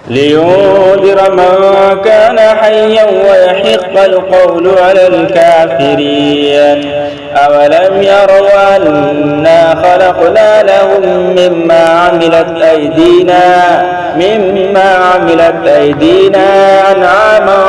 لينذر من كان حيا ويحق القول على الكافرين. أولم يروا أنا خلقنا لهم مما عملت أيدينا أنعاما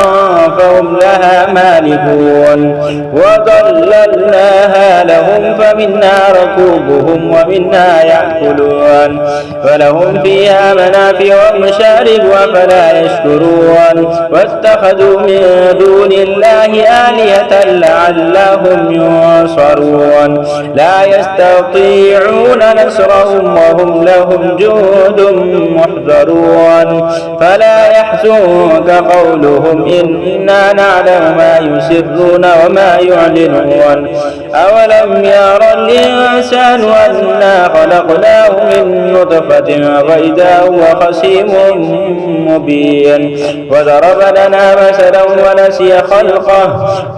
فهم لها مالكون وظللناها لهم فمنها ركوبهم ومنها يأكلون فلهم فيها منافع ومشارب أفلا يشكرون واتخذوا من دون الله آلهة لعلهم ينصرون لا يستطيعون نصرهم وهم لهم جند محضرون فلا يحزنك قولهم إنا نعلم ما يسرون وما يعلنون أولم يرى الإنسان أنا خلقناه من نطفة فإذا هو خصيم مبين وضرب لنا مثلا ونسي خلقه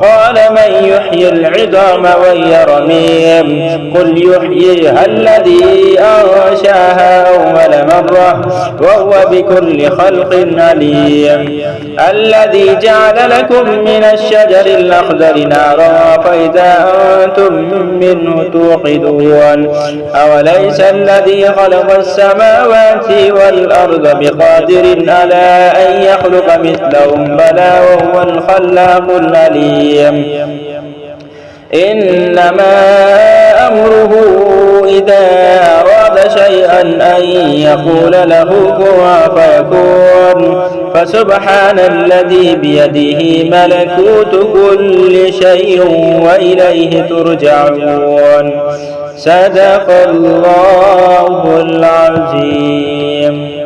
قال من يحيي العظام وهي رميم قل يحييها الذي أنشاها أول مرة وهو بكل خلق عليم الذي جعل لكم من الشجر الأخضر نارا فإذا أنتم منه توقدون أوليس الذي خلق السماوات والأرض بقادر على أن يخلق مثلهم بلى وهو الخلاق العليم إنما أمره إذا أراد شيئا أن يقول له كن فيكون فسبحان الذي بيده ملكوت كل شيء وإليه ترجعون صدق الله العظيم.